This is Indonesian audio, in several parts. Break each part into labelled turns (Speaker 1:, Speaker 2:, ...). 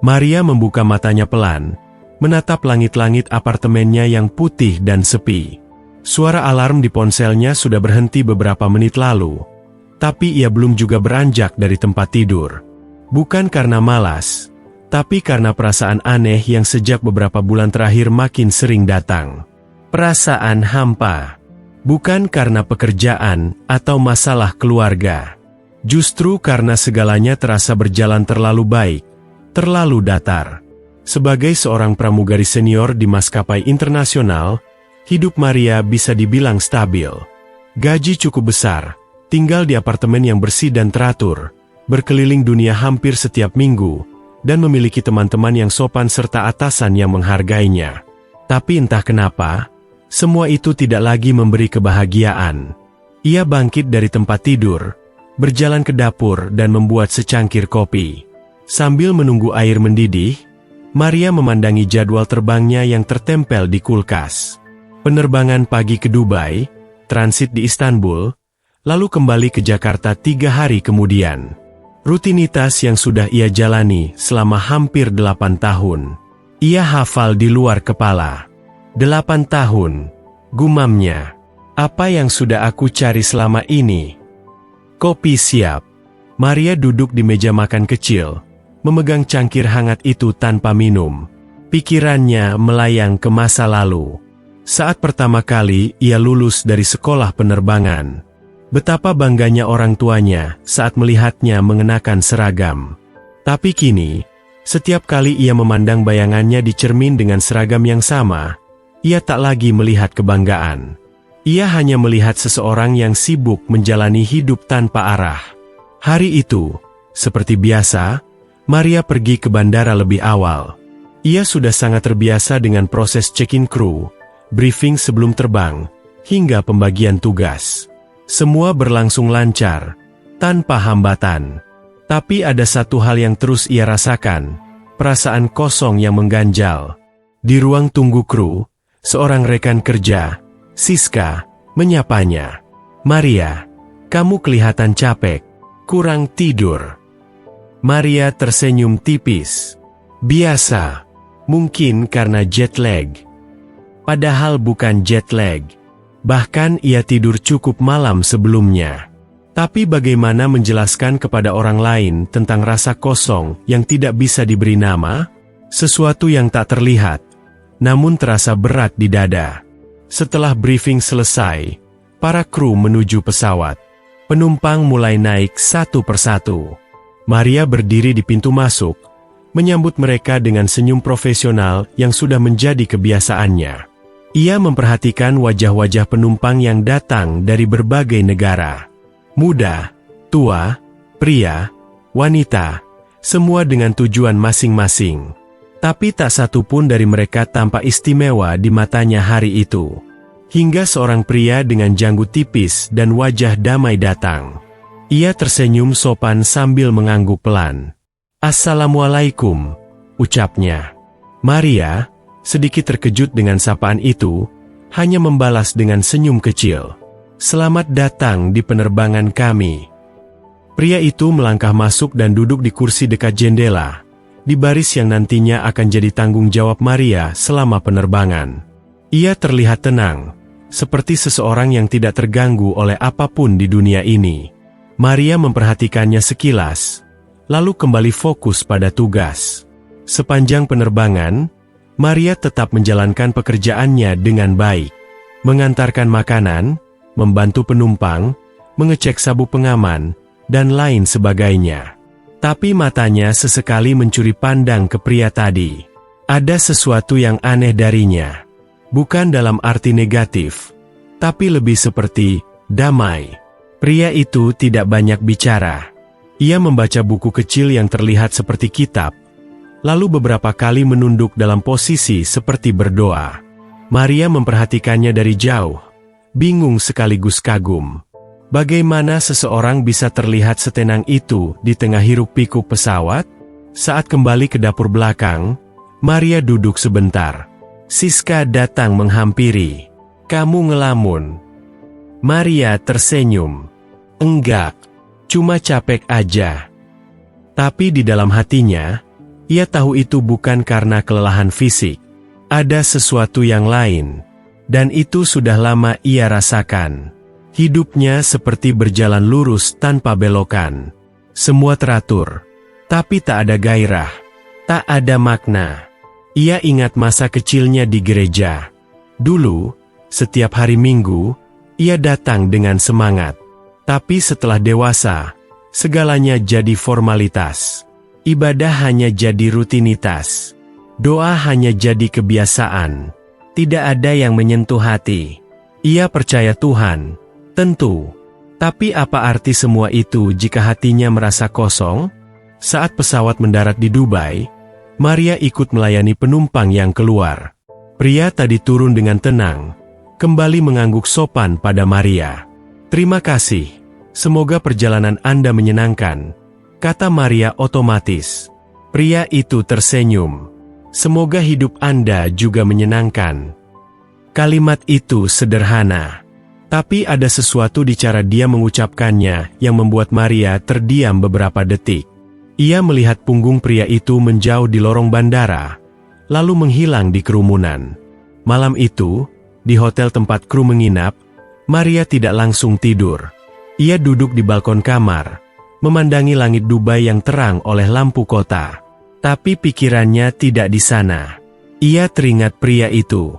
Speaker 1: Maria membuka matanya pelan, menatap langit-langit apartemennya yang putih dan sepi. Suara alarm di ponselnya sudah berhenti beberapa menit lalu, tapi ia belum juga beranjak dari tempat tidur. Bukan karena malas, tapi karena perasaan aneh yang sejak beberapa bulan terakhir makin sering datang. Perasaan hampa. Bukan karena pekerjaan atau masalah keluarga. Justru karena segalanya terasa berjalan terlalu baik, terlalu datar. Sebagai seorang pramugari senior di maskapai internasional, hidup Maria bisa dibilang stabil. Gaji cukup besar, tinggal di apartemen yang bersih dan teratur, berkeliling dunia hampir setiap minggu, dan memiliki teman-teman yang sopan serta atasan yang menghargainya. Tapi entah kenapa, semua itu tidak lagi memberi kebahagiaan. Ia bangkit dari tempat tidur, berjalan ke dapur dan membuat secangkir kopi. Sambil menunggu air mendidih, Maria memandangi jadwal terbangnya yang tertempel di kulkas. Penerbangan pagi ke Dubai, transit di Istanbul, lalu kembali ke Jakarta 3 hari kemudian. Rutinitas yang sudah ia jalani selama hampir 8 tahun. Ia hafal di luar kepala. 8 tahun, gumamnya. Apa yang sudah aku cari selama ini? Kopi siap. Maria duduk di meja makan kecil, memegang cangkir hangat itu tanpa minum. Pikirannya melayang ke masa lalu. Saat pertama kali ia lulus dari sekolah penerbangan. Betapa bangganya orang tuanya saat melihatnya mengenakan seragam. Tapi kini, setiap kali ia memandang bayangannya di cermin dengan seragam yang sama, ia tak lagi melihat kebanggaan. Ia hanya melihat seseorang yang sibuk menjalani hidup tanpa arah. Hari itu, seperti biasa, Maria pergi ke bandara lebih awal. Ia sudah sangat terbiasa dengan proses check-in kru, briefing sebelum terbang, hingga pembagian tugas. Semua berlangsung lancar, tanpa hambatan. Tapi ada satu hal yang terus ia rasakan, perasaan kosong yang mengganjal. Di ruang tunggu kru, seorang rekan kerja, Siska, menyapanya. "Maria, kamu kelihatan capek, kurang tidur." Maria tersenyum tipis. Biasa, mungkin karena jet lag. Padahal bukan jet lag. Bahkan ia tidur cukup malam sebelumnya. Tapi bagaimana menjelaskan kepada orang lain tentang rasa kosong yang tidak bisa diberi nama? Sesuatu yang tak terlihat, namun terasa berat di dada. Setelah briefing selesai, para kru menuju pesawat. Penumpang mulai naik satu persatu. Maria berdiri di pintu masuk, menyambut mereka dengan senyum profesional yang sudah menjadi kebiasaannya. Ia memperhatikan wajah-wajah penumpang yang datang dari berbagai negara. Muda, tua, pria, wanita, semua dengan tujuan masing-masing. Tapi tak satu pun dari mereka tampak istimewa di matanya hari itu. Hingga seorang pria dengan janggut tipis dan wajah damai datang. Ia tersenyum sopan sambil mengangguk pelan. "Assalamualaikum," ucapnya. Maria, sedikit terkejut dengan sapaan itu, hanya membalas dengan senyum kecil. "Selamat datang di penerbangan kami." Pria itu melangkah masuk dan duduk di kursi dekat jendela, di baris yang nantinya akan jadi tanggung jawab Maria selama penerbangan. Ia terlihat tenang, seperti seseorang yang tidak terganggu oleh apapun di dunia ini. Maria memperhatikannya sekilas, lalu kembali fokus pada tugas. Sepanjang penerbangan, Maria tetap menjalankan pekerjaannya dengan baik. Mengantarkan makanan, membantu penumpang, mengecek sabuk pengaman, dan lain sebagainya. Tapi matanya sesekali mencuri pandang ke pria tadi. Ada sesuatu yang aneh darinya. Bukan dalam arti negatif, tapi lebih seperti damai. Pria itu tidak banyak bicara. Ia membaca buku kecil yang terlihat seperti kitab, lalu beberapa kali menunduk dalam posisi seperti berdoa. Maria memperhatikannya dari jauh, bingung sekaligus kagum. Bagaimana seseorang bisa terlihat setenang itu di tengah hiruk-pikuk pesawat? Saat kembali ke dapur belakang, Maria duduk sebentar. Siska datang menghampiri. "Kamu ngelamun?" Maria tersenyum. "Enggak, cuma capek aja." Tapi di dalam hatinya, Ia tahu itu bukan karena kelelahan fisik. Ada sesuatu yang lain. Dan itu sudah lama ia rasakan. Hidupnya seperti berjalan lurus tanpa belokan. Semua teratur. Tapi tak ada gairah. Tak ada makna. Ia ingat masa kecilnya di gereja. Dulu, setiap hari Minggu, ia datang dengan semangat. Tapi setelah dewasa, segalanya jadi formalitas. Ibadah hanya jadi rutinitas. Doa hanya jadi kebiasaan. Tidak ada yang menyentuh hati. Ia percaya Tuhan, tentu. Tapi apa arti semua itu jika hatinya merasa kosong? Saat pesawat mendarat di Dubai, Maria ikut melayani penumpang yang keluar. Pria tadi turun dengan tenang, kembali mengangguk sopan pada Maria. "Terima kasih. Semoga perjalanan Anda menyenangkan," kata Maria otomatis. Pria itu tersenyum. "Semoga hidup Anda juga menyenangkan." Kalimat itu sederhana. Tapi ada sesuatu di cara dia mengucapkannya yang membuat Maria terdiam beberapa detik. Ia melihat punggung pria itu menjauh di lorong bandara, lalu menghilang di kerumunan. Malam itu, di hotel tempat kru menginap, Maria tidak langsung tidur. Ia duduk di balkon kamar, memandangi langit Dubai yang terang oleh lampu kota. Tapi pikirannya tidak di sana. Ia teringat pria itu.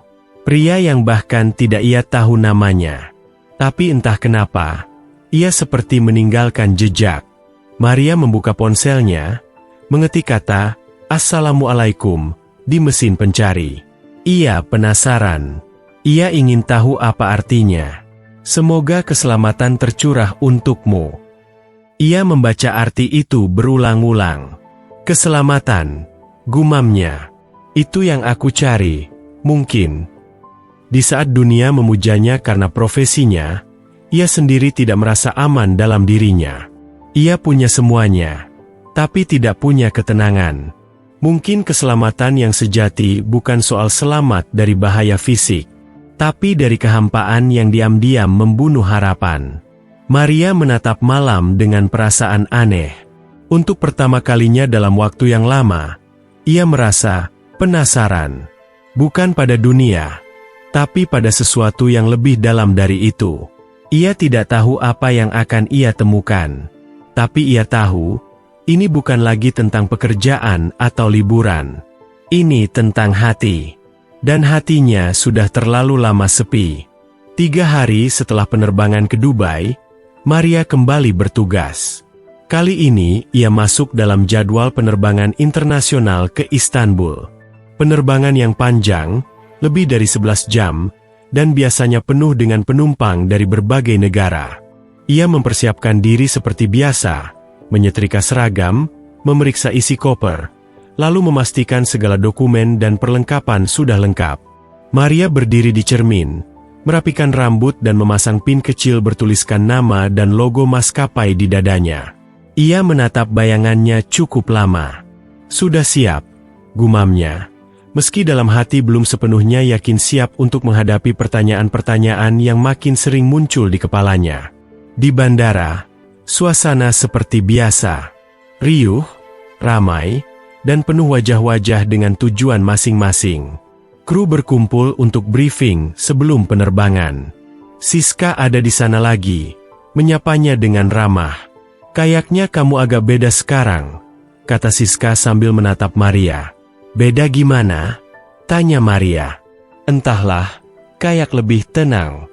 Speaker 1: Pria yang bahkan tidak ia tahu namanya. Tapi entah kenapa, ia seperti meninggalkan jejak. Maria membuka ponselnya, mengetik kata, "Assalamualaikum," di mesin pencari. Ia penasaran. Ia ingin tahu apa artinya. "Semoga keselamatan tercurah untukmu." Ia membaca arti itu berulang-ulang. "Keselamatan," gumamnya. "Itu yang aku cari, mungkin." Di saat dunia memujanya karena profesinya, ia sendiri tidak merasa aman dalam dirinya. Ia punya semuanya, tapi tidak punya ketenangan. Mungkin keselamatan yang sejati bukan soal selamat dari bahaya fisik, tapi dari kehampaan yang diam-diam membunuh harapan. Maria menatap malam dengan perasaan aneh. Untuk pertama kalinya dalam waktu yang lama, ia merasa penasaran. Bukan pada dunia, tapi pada sesuatu yang lebih dalam dari itu. Ia tidak tahu apa yang akan ia temukan. Tapi ia tahu, ini bukan lagi tentang pekerjaan atau liburan. Ini tentang hati. Dan hatinya sudah terlalu lama sepi. 3 hari setelah penerbangan ke Dubai, Maria kembali bertugas. Kali ini, ia masuk dalam jadwal penerbangan internasional ke Istanbul. Penerbangan yang panjang, lebih dari 11 jam, dan biasanya penuh dengan penumpang dari berbagai negara. Ia mempersiapkan diri seperti biasa, menyetrika seragam, memeriksa isi koper, lalu memastikan segala dokumen dan perlengkapan sudah lengkap. Maria berdiri di cermin, merapikan rambut dan memasang pin kecil bertuliskan nama dan logo maskapai di dadanya. Ia menatap bayangannya cukup lama. "Sudah siap," gumamnya. Meski dalam hati belum sepenuhnya yakin siap untuk menghadapi pertanyaan-pertanyaan yang makin sering muncul di kepalanya. Di bandara, suasana seperti biasa. Riuh, ramai, dan penuh wajah-wajah dengan tujuan masing-masing. Kru berkumpul untuk briefing sebelum penerbangan. Siska ada di sana lagi, menyapanya dengan ramah. "Kayaknya kamu agak beda sekarang," kata Siska sambil menatap Maria. "Beda gimana?" tanya Maria. "Entahlah, kayak lebih tenang."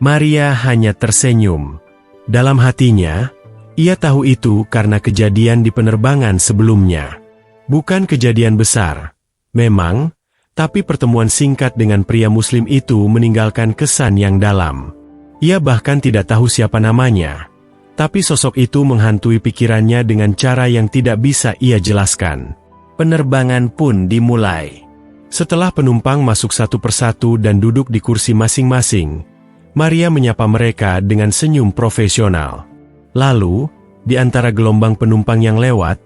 Speaker 1: Maria hanya tersenyum. Dalam hatinya, ia tahu itu karena kejadian di penerbangan sebelumnya. Bukan kejadian besar, memang, tapi pertemuan singkat dengan pria muslim itu meninggalkan kesan yang dalam. Ia bahkan tidak tahu siapa namanya, tapi sosok itu menghantui pikirannya dengan cara yang tidak bisa ia jelaskan. Penerbangan pun dimulai. Setelah penumpang masuk satu persatu dan duduk di kursi masing-masing, Maria menyapa mereka dengan senyum profesional. Lalu, di antara gelombang penumpang yang lewat,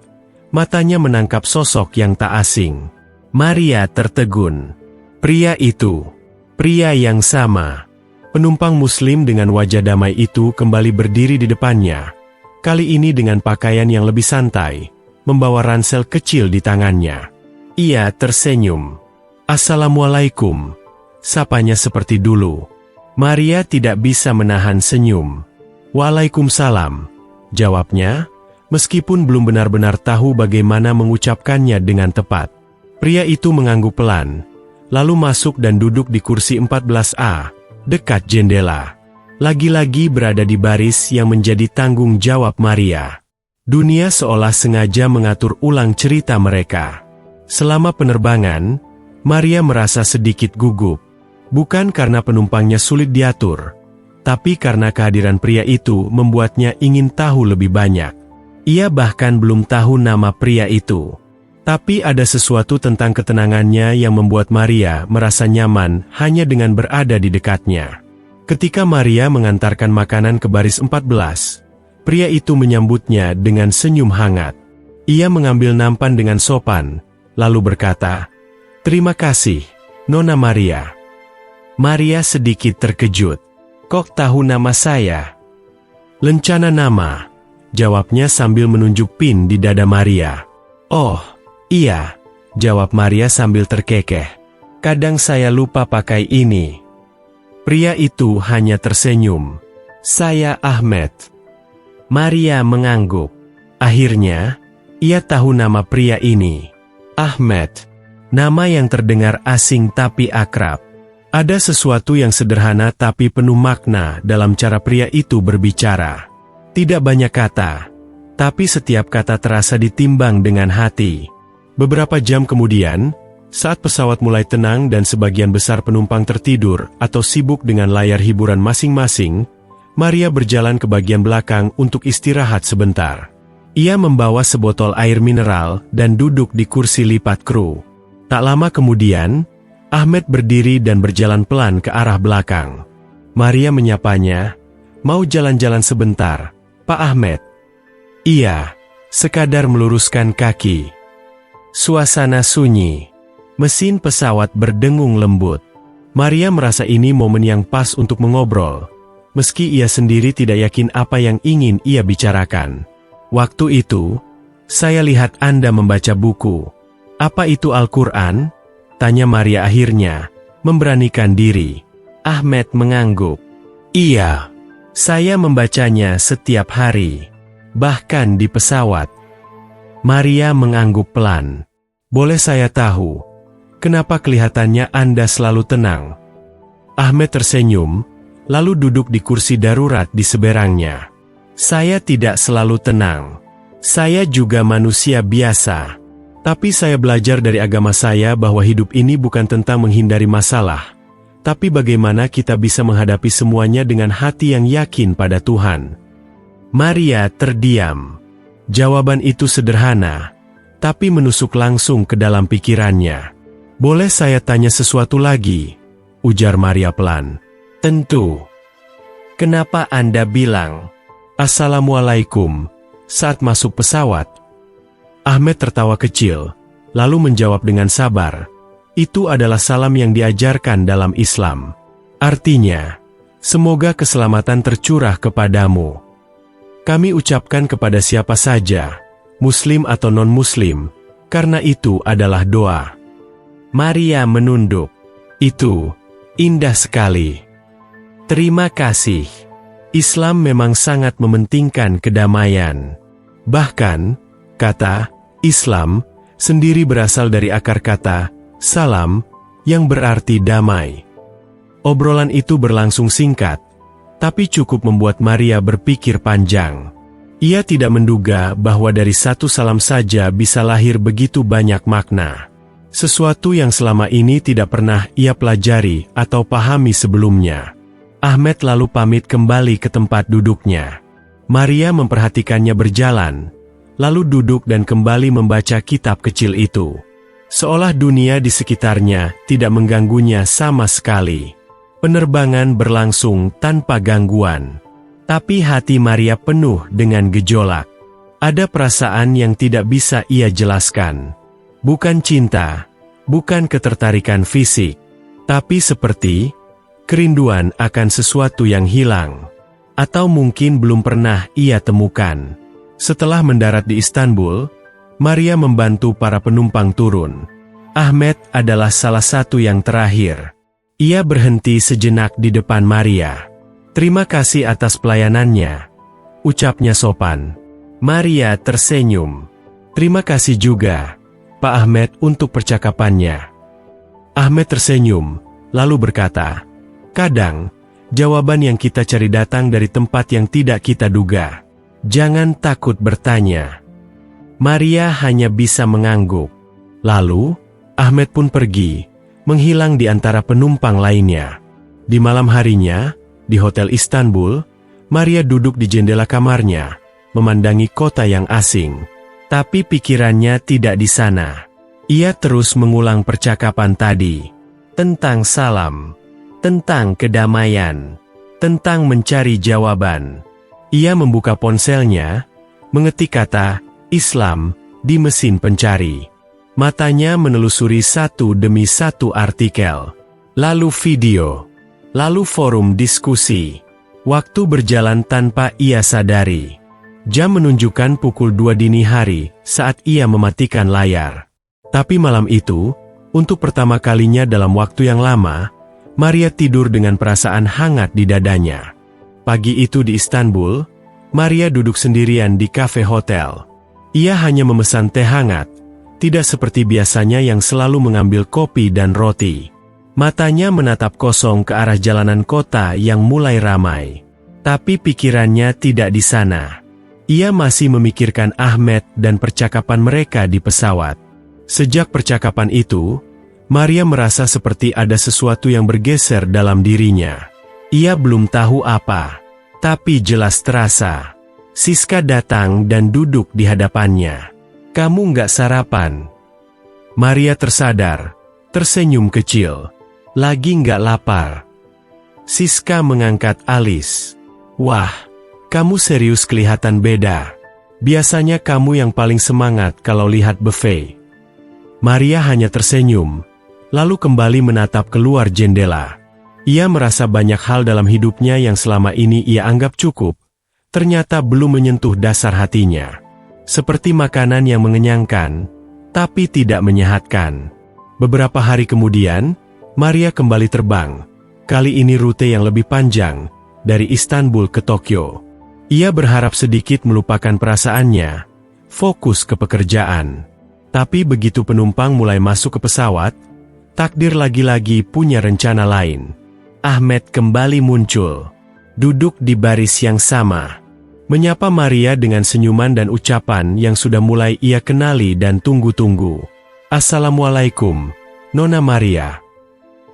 Speaker 1: matanya menangkap sosok yang tak asing. Maria tertegun. Pria itu, pria yang sama. Penumpang muslim dengan wajah damai itu kembali berdiri di depannya. Kali ini dengan pakaian yang lebih santai, membawa ransel kecil di tangannya. Ia tersenyum. "Assalamualaikum," sapanya seperti dulu. Maria tidak bisa menahan senyum. "Waalaikumsalam," jawabnya, meskipun belum benar-benar tahu bagaimana mengucapkannya dengan tepat. Pria itu mengangguk pelan, lalu masuk dan duduk di kursi 14A, dekat jendela. Lagi-lagi berada di baris yang menjadi tanggung jawab Maria. Dunia seolah sengaja mengatur ulang cerita mereka. Selama penerbangan, Maria merasa sedikit gugup. Bukan karena penumpangnya sulit diatur, tapi karena kehadiran pria itu membuatnya ingin tahu lebih banyak. Ia bahkan belum tahu nama pria itu. Tapi ada sesuatu tentang ketenangannya yang membuat Maria merasa nyaman hanya dengan berada di dekatnya. Ketika Maria mengantarkan makanan ke baris 14, pria itu menyambutnya dengan senyum hangat. Ia mengambil nampan dengan sopan, lalu berkata, "Terima kasih, Nona Maria." Maria sedikit terkejut. "Kok tahu nama saya?" "Lencana nama," jawabnya sambil menunjuk pin di dada Maria. "Oh, iya," jawab Maria sambil terkekeh. "Kadang saya lupa pakai ini." Pria itu hanya tersenyum. "Saya Ahmed." Maria mengangguk. Akhirnya, ia tahu nama pria ini. Ahmed. Nama yang terdengar asing tapi akrab. Ada sesuatu yang sederhana tapi penuh makna dalam cara pria itu berbicara. Tidak banyak kata, tapi setiap kata terasa ditimbang dengan hati. Beberapa jam kemudian, saat pesawat mulai tenang dan sebagian besar penumpang tertidur atau sibuk dengan layar hiburan masing-masing, Maria berjalan ke bagian belakang untuk istirahat sebentar. Ia membawa sebotol air mineral dan duduk di kursi lipat kru. Tak lama kemudian, Ahmed berdiri dan berjalan pelan ke arah belakang. Maria menyapanya, "Mau jalan-jalan sebentar, Pak Ahmed?" "Iya," sekadar meluruskan kaki. Suasana sunyi. Mesin pesawat berdengung lembut. Maria merasa ini momen yang pas untuk mengobrol, meski ia sendiri tidak yakin apa yang ingin ia bicarakan. "Waktu itu, saya lihat Anda membaca buku. Apa itu Al-Quran?" tanya Maria akhirnya, memberanikan diri. Ahmed mengangguk. "Iya, saya membacanya setiap hari, bahkan di pesawat." Maria mengangguk pelan. "Boleh saya tahu, kenapa kelihatannya Anda selalu tenang?" Ahmed tersenyum, lalu duduk di kursi darurat di seberangnya. "Saya tidak selalu tenang. Saya juga manusia biasa. Tapi saya belajar dari agama saya bahwa hidup ini bukan tentang menghindari masalah, tapi bagaimana kita bisa menghadapi semuanya dengan hati yang yakin pada Tuhan." Maria terdiam. Jawaban itu sederhana, tapi menusuk langsung ke dalam pikirannya. "Boleh saya tanya sesuatu lagi?" ujar Maria pelan. "Tentu." "Kenapa Anda bilang Assalamualaikum saat masuk pesawat?" Ahmed tertawa kecil, lalu menjawab dengan sabar, "Itu adalah salam yang diajarkan dalam Islam. Artinya, semoga keselamatan tercurah kepadamu. Kami ucapkan kepada siapa saja, Muslim atau non-Muslim, karena itu adalah doa." Maria menunduk. "Itu indah sekali. Terima kasih. Islam memang sangat mementingkan kedamaian. Bahkan, kata Islam sendiri berasal dari akar kata salam yang berarti damai." Obrolan itu berlangsung singkat, tapi cukup membuat Maria berpikir panjang. Ia tidak menduga bahwa dari satu salam saja bisa lahir begitu banyak makna. Sesuatu yang selama ini tidak pernah ia pelajari atau pahami sebelumnya. Ahmed lalu pamit kembali ke tempat duduknya. Maria memperhatikannya berjalan, lalu duduk dan kembali membaca kitab kecil itu. Seolah dunia di sekitarnya tidak mengganggunya sama sekali. Penerbangan berlangsung tanpa gangguan. Tapi hati Maria penuh dengan gejolak. Ada perasaan yang tidak bisa ia jelaskan. Bukan cinta, bukan ketertarikan fisik, tapi seperti kerinduan akan sesuatu yang hilang, atau mungkin belum pernah ia temukan. Setelah mendarat di Istanbul, Maria membantu para penumpang turun. Ahmed adalah salah satu yang terakhir. Ia berhenti sejenak di depan Maria. "Terima kasih atas pelayanannya," ucapnya sopan. Maria tersenyum. "Terima kasih juga, Pak Ahmed, untuk percakapannya." Ahmed tersenyum, lalu berkata, "Kadang, jawaban yang kita cari datang dari tempat yang tidak kita duga. Jangan takut bertanya." Maria hanya bisa mengangguk. Lalu, Ahmed pun pergi, menghilang di antara penumpang lainnya. Di malam harinya, di Hotel Istanbul, Maria duduk di jendela kamarnya, memandangi kota yang asing. Tapi pikirannya tidak di sana. Ia terus mengulang percakapan tadi. Tentang salam, tentang kedamaian, tentang mencari jawaban. Ia membuka ponselnya, mengetik kata Islam di mesin pencari. Matanya menelusuri satu demi satu artikel, lalu video, lalu forum diskusi. Waktu berjalan tanpa ia sadari. Jam menunjukkan pukul 2 dini hari saat ia mematikan layar. Tapi malam itu, untuk pertama kalinya dalam waktu yang lama, Maria tidur dengan perasaan hangat di dadanya. Pagi itu di Istanbul, Maria duduk sendirian di kafe hotel. Ia hanya memesan teh hangat, tidak seperti biasanya yang selalu mengambil kopi dan roti. Matanya menatap kosong ke arah jalanan kota yang mulai ramai. Tapi pikirannya tidak di sana. Ia masih memikirkan Ahmed dan percakapan mereka di pesawat. Sejak percakapan itu, Maria merasa seperti ada sesuatu yang bergeser dalam dirinya. Ia belum tahu apa, tapi jelas terasa. Siska datang dan duduk di hadapannya. "Kamu nggak sarapan?" Maria tersadar, tersenyum kecil. "Lagi nggak lapar." Siska mengangkat alis. "Wah, kamu serius kelihatan beda. Biasanya kamu yang paling semangat kalau lihat buffet." Maria hanya tersenyum, lalu kembali menatap keluar jendela. Ia merasa banyak hal dalam hidupnya yang selama ini ia anggap cukup, ternyata belum menyentuh dasar hatinya. Seperti makanan yang mengenyangkan, tapi tidak menyehatkan. Beberapa hari kemudian, Maria kembali terbang. Kali ini rute yang lebih panjang, dari Istanbul ke Tokyo. Ia berharap sedikit melupakan perasaannya, fokus ke pekerjaan. Tapi begitu penumpang mulai masuk ke pesawat, takdir lagi-lagi punya rencana lain. Ahmed kembali muncul, duduk di baris yang sama. Menyapa Maria dengan senyuman dan ucapan yang sudah mulai ia kenali dan tunggu-tunggu. "Assalamualaikum, Nona Maria."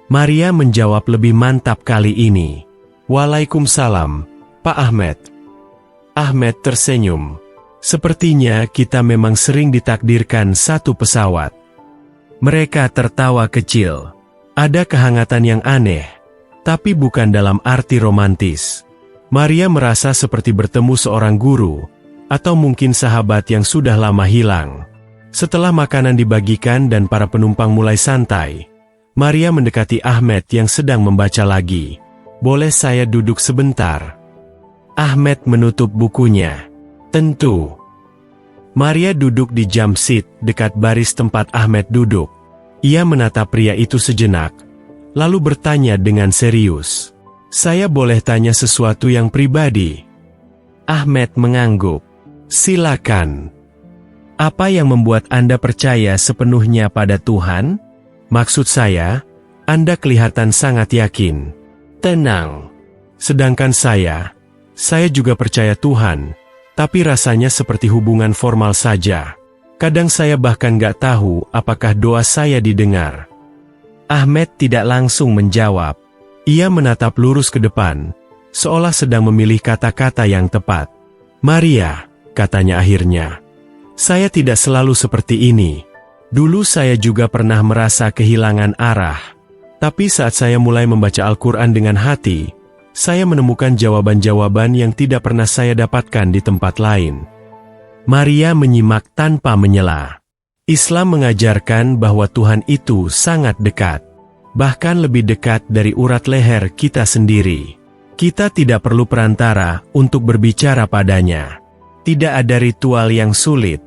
Speaker 1: Maria menjawab lebih mantap kali ini. "Waalaikumsalam, Pak Ahmed." Ahmed tersenyum. Sepertinya kita memang sering ditakdirkan satu pesawat. Mereka tertawa kecil. Ada kehangatan yang aneh, tapi bukan dalam arti romantis. Maria merasa seperti bertemu seorang guru, atau mungkin sahabat yang sudah lama hilang. Setelah makanan dibagikan dan para penumpang mulai santai, Maria mendekati Ahmed yang sedang membaca lagi. "Boleh saya duduk sebentar?" Ahmed menutup bukunya. "Tentu." Maria duduk di jump seat dekat baris tempat Ahmed duduk. Ia menatap pria itu sejenak, lalu bertanya dengan serius. "Saya boleh tanya sesuatu yang pribadi?" Ahmed mengangguk. "Silakan. Apa yang membuat Anda percaya sepenuhnya pada Tuhan? Maksud saya, Anda kelihatan sangat yakin." "Tenang. Sedangkan saya juga percaya Tuhan, tapi rasanya seperti hubungan formal saja. Kadang saya bahkan gak tahu apakah doa saya didengar." Ahmed tidak langsung menjawab. Ia menatap lurus ke depan, seolah sedang memilih kata-kata yang tepat. "Maria," katanya akhirnya, "saya tidak selalu seperti ini. Dulu saya juga pernah merasa kehilangan arah. Tapi saat saya mulai membaca Al-Quran dengan hati, saya menemukan jawaban-jawaban yang tidak pernah saya dapatkan di tempat lain." Maria menyimak tanpa menyela. Islam mengajarkan bahwa Tuhan itu sangat dekat. Bahkan lebih dekat dari urat leher kita sendiri. Kita tidak perlu perantara untuk berbicara padanya. Tidak ada ritual yang sulit.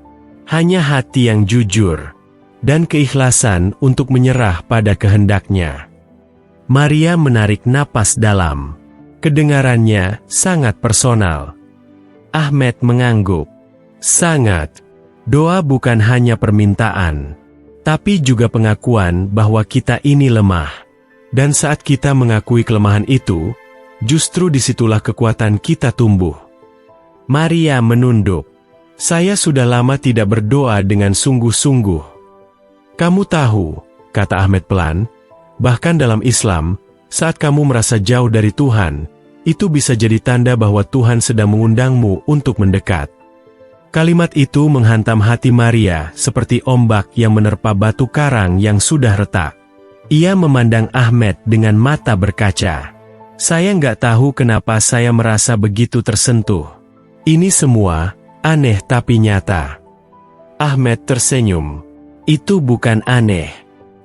Speaker 1: hanya hati yang jujur, dan keikhlasan untuk menyerah pada kehendaknya. Maria menarik napas dalam. Kedengarannya sangat personal. Ahmed mengangguk. Sangat. Doa bukan hanya permintaan, tapi juga pengakuan bahwa kita ini lemah. Dan saat kita mengakui kelemahan itu, justru disitulah kekuatan kita tumbuh. Maria menunduk. Saya sudah lama tidak berdoa dengan sungguh-sungguh. Kamu tahu, kata Ahmed pelan, bahkan dalam Islam, saat kamu merasa jauh dari Tuhan, itu bisa jadi tanda bahwa Tuhan sedang mengundangmu untuk mendekat. Kalimat itu menghantam hati Maria seperti ombak yang menerpa batu karang yang sudah retak. Ia memandang Ahmed dengan mata berkaca. Saya nggak tahu kenapa saya merasa begitu tersentuh. Ini semua aneh tapi nyata. Ahmed tersenyum. Itu bukan aneh.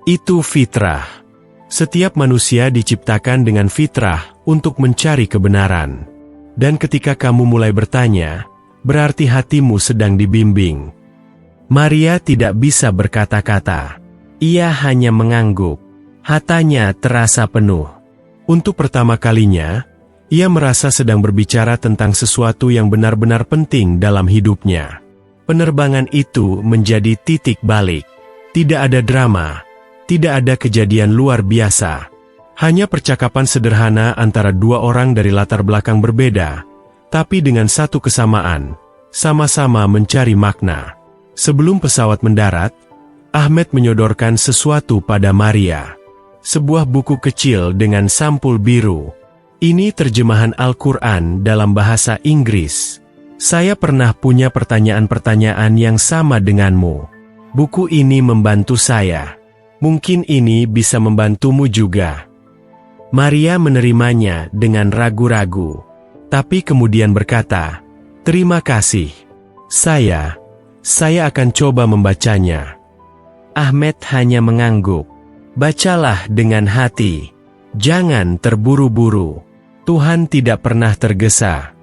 Speaker 1: Itu fitrah. Setiap manusia diciptakan dengan fitrah untuk mencari kebenaran. Dan ketika kamu mulai bertanya, berarti hatimu sedang dibimbing. Maria tidak bisa berkata-kata. Ia hanya mengangguk. Hatanya terasa penuh. Untuk pertama kalinya, ia merasa sedang berbicara tentang sesuatu yang benar-benar penting dalam hidupnya. Penerbangan itu menjadi titik balik. Tidak ada drama, tidak ada kejadian luar biasa. Hanya percakapan sederhana antara dua orang dari latar belakang berbeda, tapi dengan satu kesamaan, sama-sama mencari makna. Sebelum pesawat mendarat, Ahmed menyodorkan sesuatu pada Maria. Sebuah buku kecil dengan sampul biru. Ini terjemahan Al-Quran dalam bahasa Inggris. Saya pernah punya pertanyaan-pertanyaan yang sama denganmu. Buku ini membantu saya. Mungkin ini bisa membantumu juga. Maria menerimanya dengan ragu-ragu. Tapi kemudian berkata, terima kasih. Saya akan coba membacanya. Ahmed hanya mengangguk. Bacalah dengan hati. Jangan terburu-buru. Tuhan tidak pernah tergesa.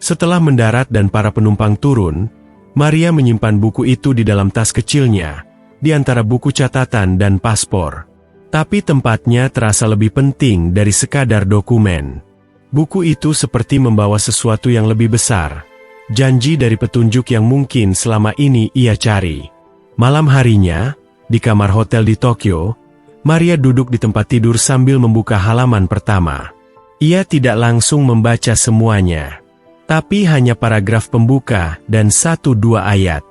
Speaker 1: Setelah mendarat dan para penumpang turun, Maria menyimpan buku itu di dalam tas kecilnya, di antara buku catatan dan paspor. Tapi tempatnya terasa lebih penting dari sekadar dokumen. Buku itu seperti membawa sesuatu yang lebih besar. Janji dari petunjuk yang mungkin selama ini ia cari. Malam harinya, di kamar hotel di Tokyo, Maria duduk di tempat tidur sambil membuka halaman pertama. Ia tidak langsung membaca semuanya, tapi hanya paragraf pembuka dan 1-2 ayat.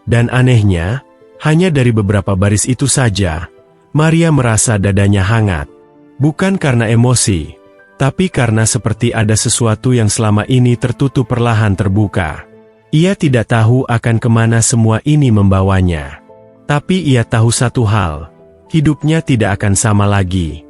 Speaker 1: Dan anehnya, hanya dari beberapa baris itu saja, Maria merasa dadanya hangat. Bukan karena emosi, tapi karena seperti ada sesuatu yang selama ini tertutup perlahan terbuka. Ia tidak tahu akan kemana semua ini membawanya. Tapi ia tahu satu hal. Hidupnya tidak akan sama lagi.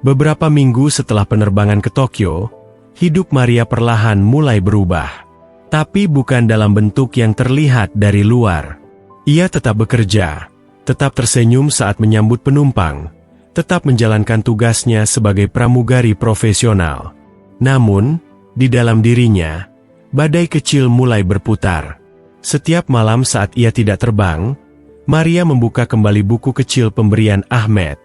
Speaker 1: Beberapa minggu setelah penerbangan ke Tokyo, hidup Maria perlahan mulai berubah. Tapi bukan dalam bentuk yang terlihat dari luar. Ia tetap bekerja, tetap tersenyum saat menyambut penumpang, tetap menjalankan tugasnya sebagai pramugari profesional. Namun, di dalam dirinya, badai kecil mulai berputar. Setiap malam saat ia tidak terbang, Maria membuka kembali buku kecil pemberian Ahmed.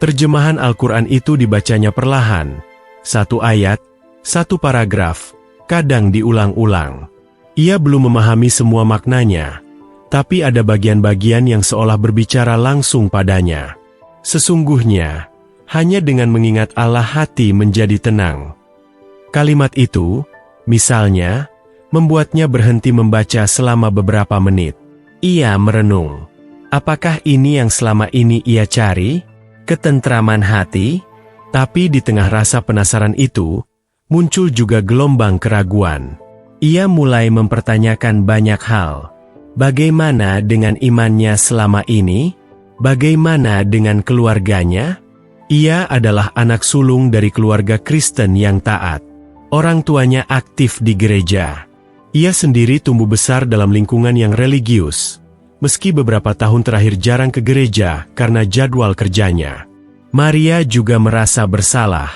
Speaker 1: Terjemahan Al-Quran itu dibacanya perlahan. 1 ayat, 1 paragraf, kadang diulang-ulang. Ia belum memahami semua maknanya, tapi ada bagian-bagian yang seolah berbicara langsung padanya. Sesungguhnya, hanya dengan mengingat Allah hati menjadi tenang. Kalimat itu, misalnya, membuatnya berhenti membaca selama beberapa menit. Ia merenung. Apakah ini yang selama ini ia cari? Ketentraman hati? Tapi di tengah rasa penasaran itu, muncul juga gelombang keraguan. Ia mulai mempertanyakan banyak hal. Bagaimana dengan imannya selama ini? Bagaimana dengan keluarganya? Ia adalah anak sulung dari keluarga Kristen yang taat. Orang tuanya aktif di gereja. Ia sendiri tumbuh besar dalam lingkungan yang religius. Meski beberapa tahun terakhir jarang ke gereja karena jadwal kerjanya. Maria juga merasa bersalah.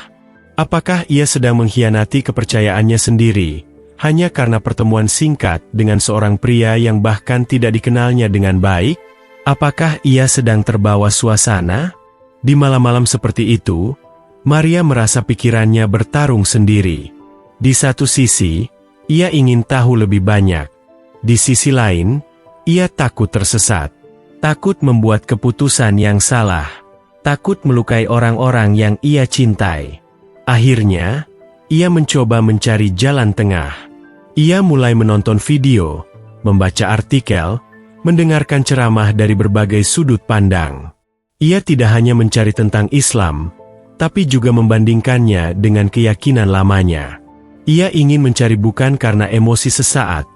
Speaker 1: Apakah ia sedang mengkhianati kepercayaannya sendiri, hanya karena pertemuan singkat dengan seorang pria yang bahkan tidak dikenalnya dengan baik? Apakah ia sedang terbawa suasana? Di malam-malam seperti itu, Maria merasa pikirannya bertarung sendiri. Di satu sisi, ia ingin tahu lebih banyak. Di sisi lain, ia takut tersesat. Takut membuat keputusan yang salah. Takut melukai orang-orang yang ia cintai. Akhirnya, ia mencoba mencari jalan tengah. Ia mulai menonton video, membaca artikel, mendengarkan ceramah dari berbagai sudut pandang. Ia tidak hanya mencari tentang Islam, tapi juga membandingkannya dengan keyakinan lamanya. Ia ingin mencari bukan karena emosi sesaat,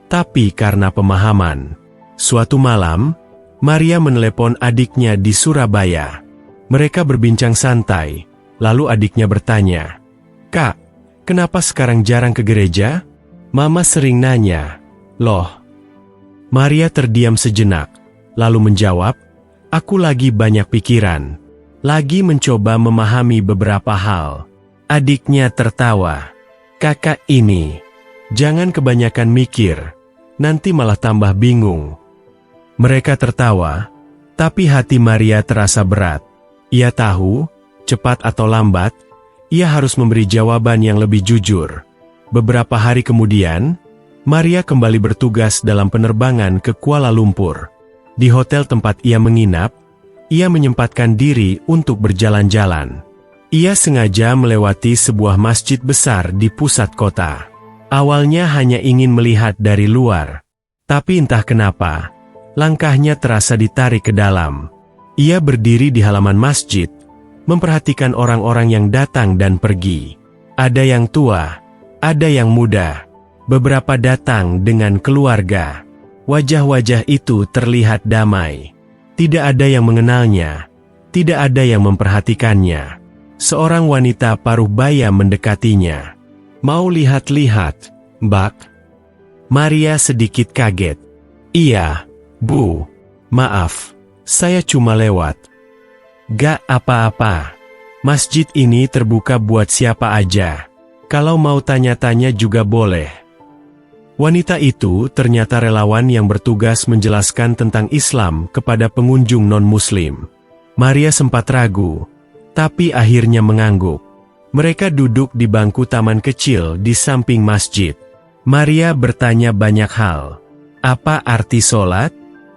Speaker 1: tapi karena pemahaman. Suatu malam, Maria menelepon adiknya di Surabaya. Mereka berbincang santai, lalu adiknya bertanya, "Kak, kenapa sekarang jarang ke gereja? Mama sering nanya." "Loh?" Maria terdiam sejenak, lalu menjawab, "Aku lagi banyak pikiran. Lagi mencoba memahami beberapa hal." Adiknya tertawa, "Kakak ini, jangan kebanyakan mikir, nanti malah tambah bingung." Mereka tertawa, tapi hati Maria terasa berat. Ia tahu, cepat atau lambat, ia harus memberi jawaban yang lebih jujur. Beberapa hari kemudian, Maria kembali bertugas dalam penerbangan ke Kuala Lumpur. Di hotel tempat ia menginap, ia menyempatkan diri untuk berjalan-jalan. Ia sengaja melewati sebuah masjid besar di pusat kota. Awalnya hanya ingin melihat dari luar, tapi entah kenapa, langkahnya terasa ditarik ke dalam. Ia berdiri di halaman masjid, memperhatikan orang-orang yang datang dan pergi. Ada yang tua, ada yang muda, beberapa datang dengan keluarga. Wajah-wajah itu terlihat damai. Tidak ada yang mengenalnya, tidak ada yang memperhatikannya. Seorang wanita paruh baya mendekatinya. "Mau lihat-lihat, Mbak?" Maria sedikit kaget. "Iya, Bu. Maaf, saya cuma lewat." "Gak apa-apa. Masjid ini terbuka buat siapa aja. Kalau mau tanya-tanya juga boleh." Wanita itu ternyata relawan yang bertugas menjelaskan tentang Islam kepada pengunjung non-Muslim. Maria sempat ragu, tapi akhirnya mengangguk. Mereka duduk di bangku taman kecil di samping masjid. Maria bertanya banyak hal. Apa arti sholat?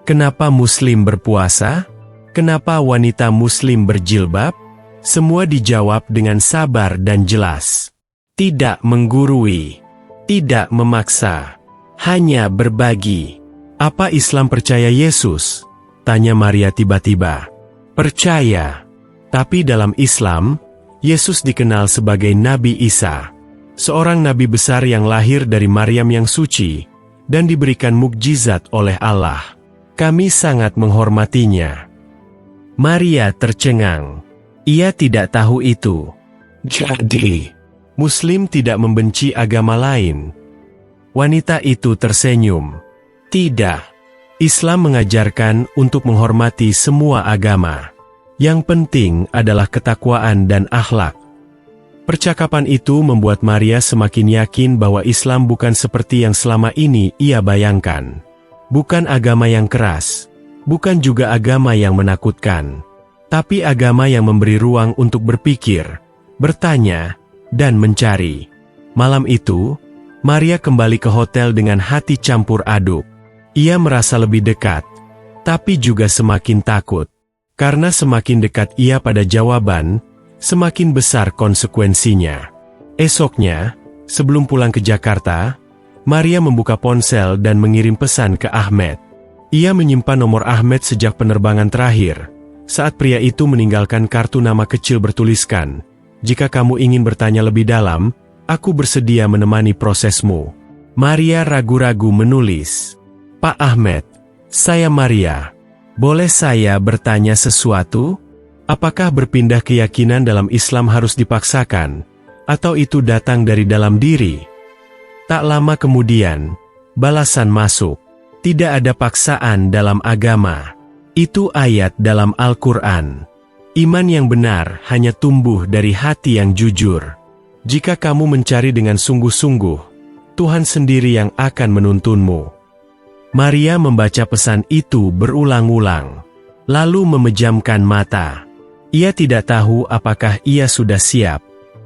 Speaker 1: Kenapa Muslim berpuasa? Kenapa wanita Muslim berjilbab? Semua dijawab dengan sabar dan jelas. Tidak menggurui, tidak memaksa, hanya berbagi. "Apa Islam percaya Yesus?" tanya Maria tiba-tiba. "Percaya. Tapi dalam Islam, Yesus dikenal sebagai Nabi Isa, seorang nabi besar yang lahir dari Maryam yang suci, dan diberikan mukjizat oleh Allah. Kami sangat menghormatinya." Maria tercengang. Ia tidak tahu itu. "Jadi, Muslim tidak membenci agama lain?" Wanita itu tersenyum. "Tidak. Islam mengajarkan untuk menghormati semua agama. Yang penting adalah ketakwaan dan akhlak." Percakapan itu membuat Maria semakin yakin bahwa Islam bukan seperti yang selama ini ia bayangkan. Bukan agama yang keras, bukan juga agama yang menakutkan, tapi agama yang memberi ruang untuk berpikir, bertanya, dan mencari. Malam itu, Maria kembali ke hotel dengan hati campur aduk. Ia merasa lebih dekat, tapi juga semakin takut. Karena semakin dekat ia pada jawaban, semakin besar konsekuensinya. Esoknya, sebelum pulang ke Jakarta, Maria membuka ponsel dan mengirim pesan ke Ahmed. Ia menyimpan nomor Ahmed sejak penerbangan terakhir, saat pria itu meninggalkan kartu nama kecil bertuliskan, "Jika kamu ingin bertanya lebih dalam, aku bersedia menemani prosesmu." Maria ragu-ragu menulis, "Pak Ahmed, saya Maria. Boleh saya bertanya sesuatu? Apakah berpindah keyakinan dalam Islam harus dipaksakan, atau itu datang dari dalam diri?" Tak lama kemudian, balasan masuk. "Tidak ada paksaan dalam agama. Itu ayat dalam Al-Quran. Iman yang benar hanya tumbuh dari hati yang jujur. Jika kamu mencari dengan sungguh-sungguh, Tuhan sendiri yang akan menuntunmu." Maria membaca pesan itu berulang-ulang, lalu memejamkan mata. Ia tidak tahu apakah ia sudah siap.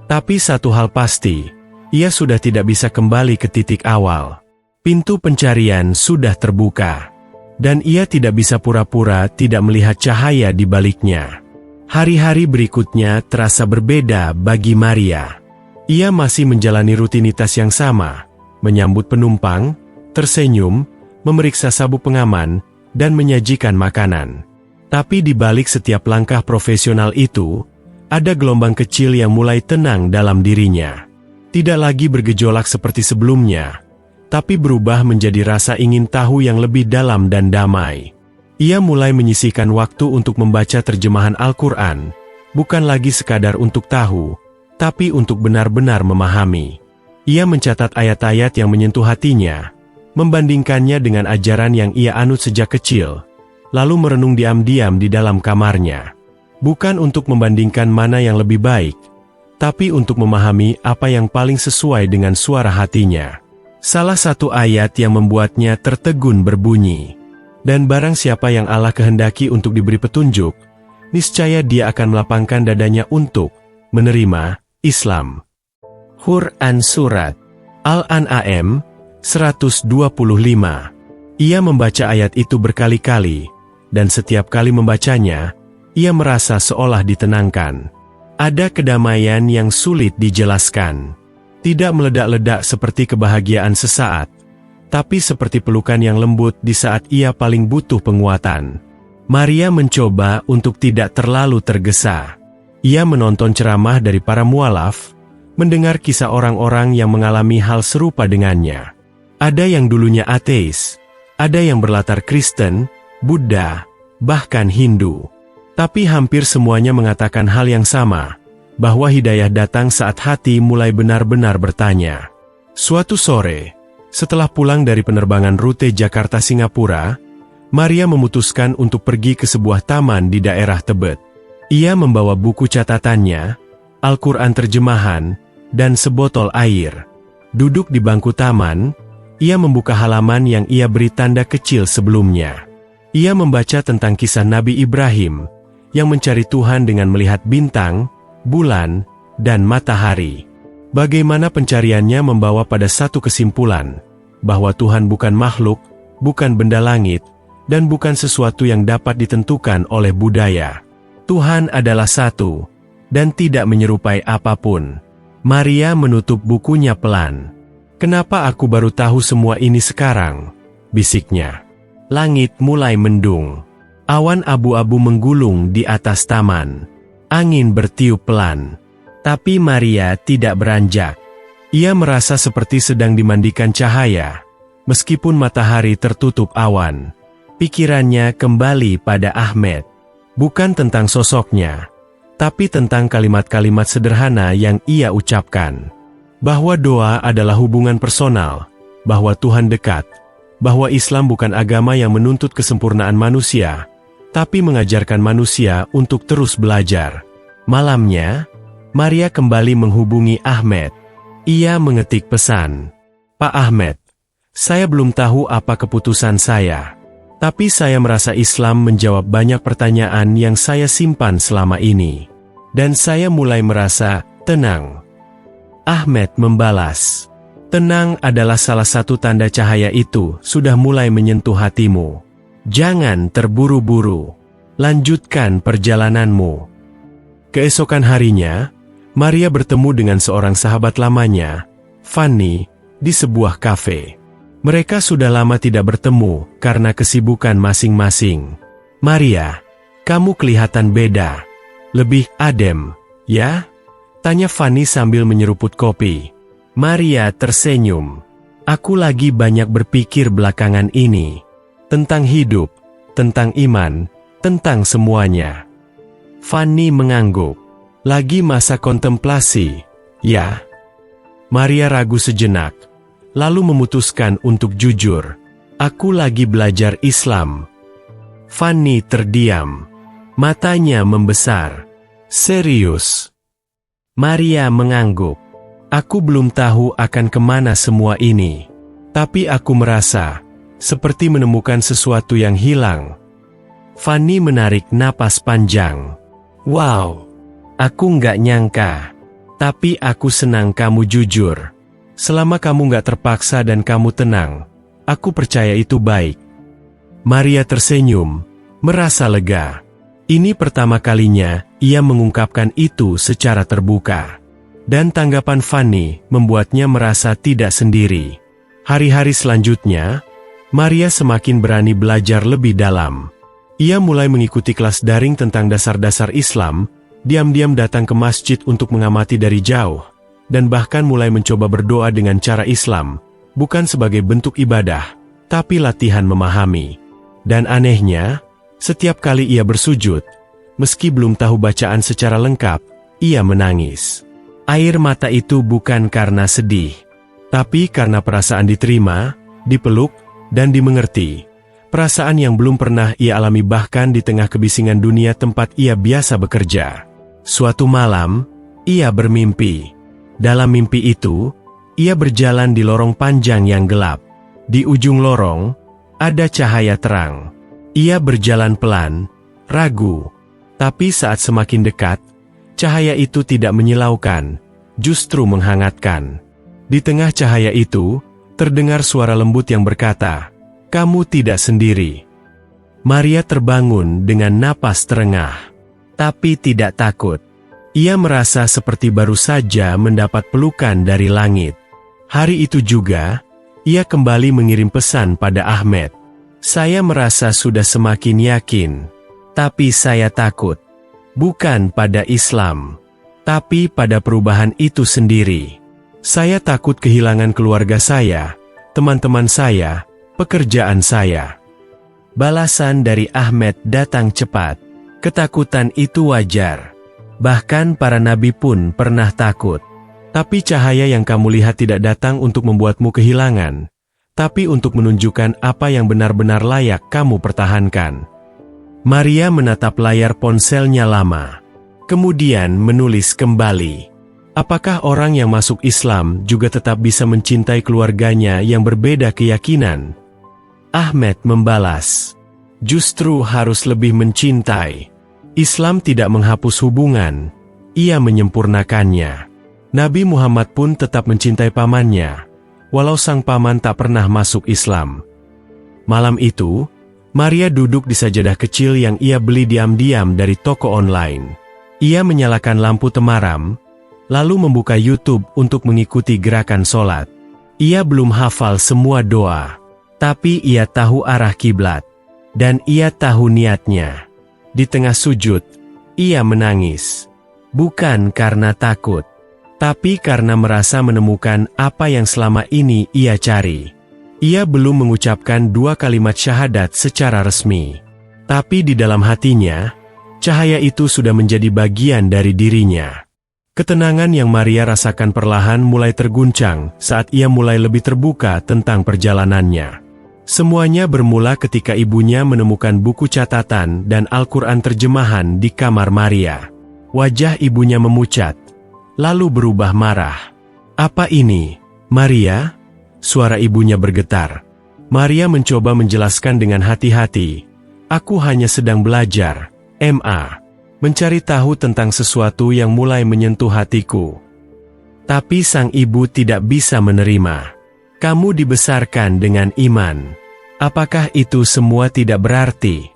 Speaker 1: Tapi satu hal pasti, ia sudah tidak bisa kembali ke titik awal. Pintu pencarian sudah terbuka. Dan ia tidak bisa pura-pura tidak melihat cahaya di baliknya. Hari-hari berikutnya terasa berbeda bagi Maria. Ia masih menjalani rutinitas yang sama, menyambut penumpang, tersenyum, memeriksa sabuk pengaman, dan menyajikan makanan. Tapi di balik setiap langkah profesional itu, ada gelombang kecil yang mulai tenang dalam dirinya. Tidak lagi bergejolak seperti sebelumnya, tapi berubah menjadi rasa ingin tahu yang lebih dalam dan damai. Ia mulai menyisihkan waktu untuk membaca terjemahan Al-Quran, bukan lagi sekadar untuk tahu, tapi untuk benar-benar memahami. Ia mencatat ayat-ayat yang menyentuh hatinya, membandingkannya dengan ajaran yang ia anut sejak kecil, lalu merenung diam-diam di dalam kamarnya. Bukan untuk membandingkan mana yang lebih baik, tapi untuk memahami apa yang paling sesuai dengan suara hatinya. Salah satu ayat yang membuatnya tertegun berbunyi, "Dan barang siapa yang Allah kehendaki untuk diberi petunjuk, niscaya dia akan melapangkan dadanya untuk menerima Islam." Quran Surat Al-An'am 125. Ia membaca ayat itu berkali-kali, dan setiap kali membacanya, ia merasa seolah ditenangkan. Ada kedamaian yang sulit dijelaskan. Tidak meledak-ledak seperti kebahagiaan sesaat, tapi seperti pelukan yang lembut di saat ia paling butuh penguatan. Maria mencoba untuk tidak terlalu tergesa. Ia menonton ceramah dari para mualaf, mendengar kisah orang-orang yang mengalami hal serupa dengannya. Ada yang dulunya ateis, ada yang berlatar Kristen, Buddha, bahkan Hindu. Tapi hampir semuanya mengatakan hal yang sama, bahwa hidayah datang saat hati mulai benar-benar bertanya. Suatu sore, setelah pulang dari penerbangan rute Jakarta-Singapura, Maria memutuskan untuk pergi ke sebuah taman di daerah Tebet. Ia membawa buku catatannya, Al-Quran terjemahan, dan sebotol air. Duduk di bangku taman, ia membuka halaman yang ia beri tanda kecil sebelumnya. Ia membaca tentang kisah Nabi Ibrahim, yang mencari Tuhan dengan melihat bintang, bulan, dan matahari. Bagaimana pencariannya membawa pada satu kesimpulan, bahwa Tuhan bukan makhluk, bukan benda langit, dan bukan sesuatu yang dapat ditentukan oleh budaya. Tuhan adalah satu, dan tidak menyerupai apapun. Maria menutup bukunya pelan. "Kenapa aku baru tahu semua ini sekarang?" bisiknya. Langit mulai mendung. Awan abu-abu menggulung di atas taman. Angin bertiup pelan. Tapi Maria tidak beranjak. Ia merasa seperti sedang dimandikan cahaya, meskipun matahari tertutup awan. Pikirannya kembali pada Ahmed. Bukan tentang sosoknya, tapi tentang kalimat-kalimat sederhana yang ia ucapkan. Bahwa doa adalah hubungan personal, bahwa Tuhan dekat, bahwa Islam bukan agama yang menuntut kesempurnaan manusia, tapi mengajarkan manusia untuk terus belajar. Malamnya, Maria kembali menghubungi Ahmed. Ia mengetik pesan, "Pak Ahmed, saya belum tahu apa keputusan saya, tapi saya merasa Islam menjawab banyak pertanyaan yang saya simpan selama ini, dan saya mulai merasa tenang." Ahmed membalas, "Tenang adalah salah satu tanda cahaya itu sudah mulai menyentuh hatimu. Jangan terburu-buru. Lanjutkan perjalananmu." Keesokan harinya, Maria bertemu dengan seorang sahabat lamanya, Fanny, di sebuah kafe. Mereka sudah lama tidak bertemu karena kesibukan masing-masing. "Maria, kamu kelihatan beda. Lebih adem, ya?" tanya Fanny sambil menyeruput kopi. Maria tersenyum. "Aku lagi banyak berpikir belakangan ini. Tentang hidup, tentang iman, tentang semuanya." Fanny mengangguk. "Lagi masa kontemplasi, ya?" Maria ragu sejenak, lalu memutuskan untuk jujur. "Aku lagi belajar Islam." Fanny terdiam. Matanya membesar. "Serius?" Maria mengangguk. Aku belum tahu akan kemana semua ini. Tapi aku merasa seperti menemukan sesuatu yang hilang. Fanny menarik napas panjang. Wow, aku nggak nyangka. Tapi aku senang kamu jujur. Selama kamu nggak terpaksa dan kamu tenang, aku percaya itu baik. Maria tersenyum, merasa lega. Ini pertama kalinya ia mengungkapkan itu secara terbuka. Dan tanggapan Fanny membuatnya merasa tidak sendiri. Hari-hari selanjutnya, Maria semakin berani belajar lebih dalam. Ia mulai mengikuti kelas daring tentang dasar-dasar Islam, diam-diam datang ke masjid untuk mengamati dari jauh, dan bahkan mulai mencoba berdoa dengan cara Islam, bukan sebagai bentuk ibadah, tapi latihan memahami. Dan anehnya, setiap kali ia bersujud, meski belum tahu bacaan secara lengkap, ia menangis. Air mata itu bukan karena sedih, tapi karena perasaan diterima, dipeluk, dan dimengerti. Perasaan yang belum pernah ia alami bahkan di tengah kebisingan dunia tempat ia biasa bekerja. Suatu malam, ia bermimpi. Dalam mimpi itu, ia berjalan di lorong panjang yang gelap. Di ujung lorong, ada cahaya terang. Ia berjalan pelan, ragu. Tapi saat semakin dekat, cahaya itu tidak menyilaukan, justru menghangatkan. Di tengah cahaya itu, terdengar suara lembut yang berkata, "Kamu tidak sendiri." Maria terbangun dengan napas terengah, tapi tidak takut. Ia merasa seperti baru saja mendapat pelukan dari langit. Hari itu juga, ia kembali mengirim pesan pada Ahmed. "Saya merasa sudah semakin yakin, tapi saya takut. Bukan pada Islam, tapi pada perubahan itu sendiri. Saya takut kehilangan keluarga saya, teman-teman saya, pekerjaan saya." Balasan dari Ahmed datang cepat. Ketakutan itu wajar. Bahkan para nabi pun pernah takut. Tapi cahaya yang kamu lihat tidak datang untuk membuatmu kehilangan, tapi untuk menunjukkan apa yang benar-benar layak kamu pertahankan. Maria menatap layar ponselnya lama, kemudian menulis kembali. Apakah orang yang masuk Islam juga tetap bisa mencintai keluarganya yang berbeda keyakinan? Ahmed membalas, "Justru harus lebih mencintai. Islam tidak menghapus hubungan, ia menyempurnakannya." Nabi Muhammad pun tetap mencintai pamannya, walau sang paman tak pernah masuk Islam. Malam itu, Maria duduk di sajadah kecil yang ia beli diam-diam dari toko online. Ia menyalakan lampu temaram, lalu membuka YouTube untuk mengikuti gerakan sholat. Ia belum hafal semua doa, tapi ia tahu arah kiblat, dan ia tahu niatnya. Di tengah sujud, ia menangis. Bukan karena takut, tapi karena merasa menemukan apa yang selama ini ia cari. Ia belum mengucapkan 2 kalimat syahadat secara resmi. Tapi di dalam hatinya, cahaya itu sudah menjadi bagian dari dirinya. Ketenangan yang Maria rasakan perlahan mulai terguncang saat ia mulai lebih terbuka tentang perjalanannya. Semuanya bermula ketika ibunya menemukan buku catatan dan Al-Quran terjemahan di kamar Maria. Wajah ibunya memucat, lalu berubah marah. "Apa ini, Maria?" Suara ibunya bergetar. Maria mencoba menjelaskan dengan hati-hati, "Aku hanya sedang belajar, MA. Mencari tahu tentang sesuatu yang mulai menyentuh hatiku." Tapi sang ibu tidak bisa menerima. "Kamu dibesarkan dengan iman. Apakah itu semua tidak berarti?"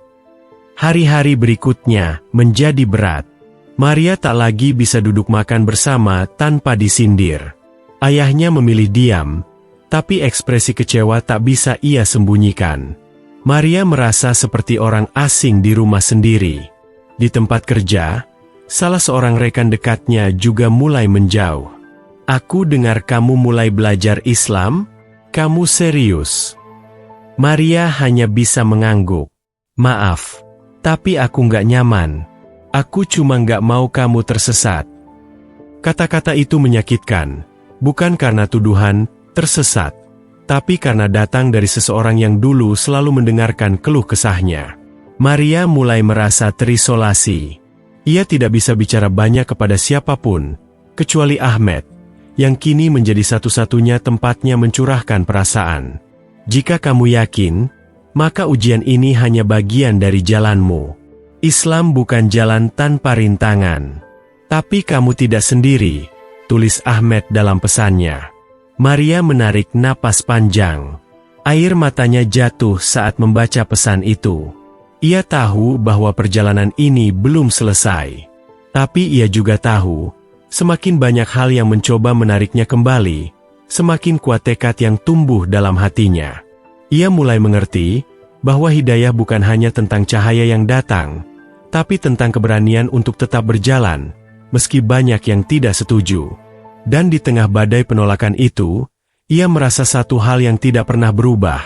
Speaker 1: Hari-hari berikutnya menjadi berat. Maria tak lagi bisa duduk makan bersama tanpa disindir. Ayahnya memilih diam, tapi ekspresi kecewa tak bisa ia sembunyikan. Maria merasa seperti orang asing di rumah sendiri. Di tempat kerja, salah seorang rekan dekatnya juga mulai menjauh. "Aku dengar kamu mulai belajar Islam? Kamu serius?" Maria hanya bisa mengangguk. "Maaf, tapi aku nggak nyaman. Aku cuma nggak mau kamu tersesat." Kata-kata itu menyakitkan, bukan karena tuduhan tersesat, tapi karena datang dari seseorang yang dulu selalu mendengarkan keluh kesahnya. Maria mulai merasa terisolasi. Ia tidak bisa bicara banyak kepada siapapun, kecuali Ahmed, yang kini menjadi satu-satunya tempatnya mencurahkan perasaan. Jika kamu yakin, maka ujian ini hanya bagian dari jalanmu. Islam bukan jalan tanpa rintangan. Tapi kamu tidak sendiri, tulis Ahmed dalam pesannya. Maria menarik napas panjang. Air matanya jatuh saat membaca pesan itu. Ia tahu bahwa perjalanan ini belum selesai. Tapi ia juga tahu, semakin banyak hal yang mencoba menariknya kembali, semakin kuat tekad yang tumbuh dalam hatinya. Ia mulai mengerti bahwa hidayah bukan hanya tentang cahaya yang datang, tapi tentang keberanian untuk tetap berjalan, meski banyak yang tidak setuju. Dan di tengah badai penolakan itu, ia merasa satu hal yang tidak pernah berubah,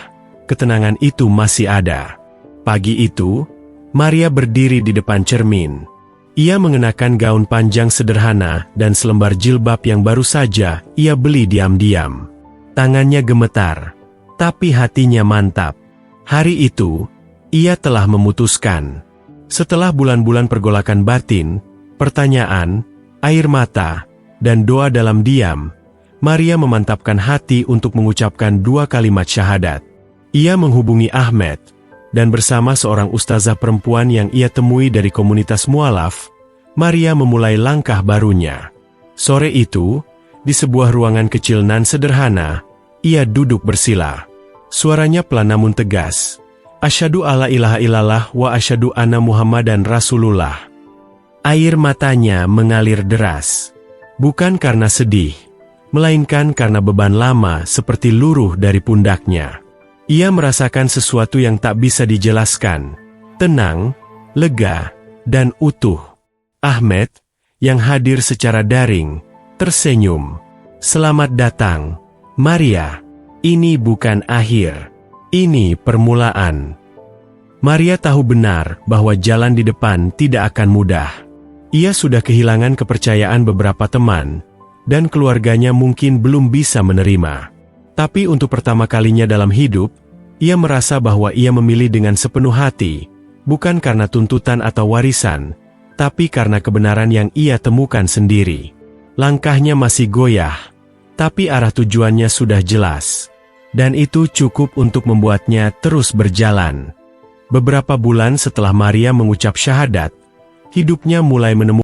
Speaker 1: ketenangan itu masih ada. Pagi itu, Maria berdiri di depan cermin. Ia mengenakan gaun panjang sederhana dan selembar jilbab yang baru saja ia beli diam-diam. Tangannya gemetar, tapi hatinya mantap. Hari itu, ia telah memutuskan. Setelah bulan-bulan pergolakan batin, pertanyaan, air mata, dan doa dalam diam, Maria memantapkan hati untuk mengucapkan 2 kalimat syahadat. Ia menghubungi Ahmed, dan bersama seorang ustazah perempuan yang ia temui dari komunitas mualaf, Maria memulai langkah barunya. Sore itu, di sebuah ruangan kecil nan sederhana, ia duduk bersila. Suaranya pelan namun tegas. Asyhadu alla ilaha illallah wa asyhadu anna Muhammadan Rasulullah. Air matanya mengalir deras. Bukan karena sedih, melainkan karena beban lama seperti luruh dari pundaknya. Ia merasakan sesuatu yang tak bisa dijelaskan. Tenang, lega, dan utuh. Ahmed, yang hadir secara daring, tersenyum. Selamat datang, Maria. Ini bukan akhir. Ini permulaan. Maria tahu benar bahwa jalan di depan tidak akan mudah. Ia sudah kehilangan kepercayaan beberapa teman, dan keluarganya mungkin belum bisa menerima. Tapi untuk pertama kalinya dalam hidup, ia merasa bahwa ia memilih dengan sepenuh hati, bukan karena tuntutan atau warisan, tapi karena kebenaran yang ia temukan sendiri. Langkahnya masih goyah, tapi arah tujuannya sudah jelas. Dan itu cukup untuk membuatnya terus berjalan. Beberapa bulan setelah Maria mengucap syahadat, hidupnya mulai menemukan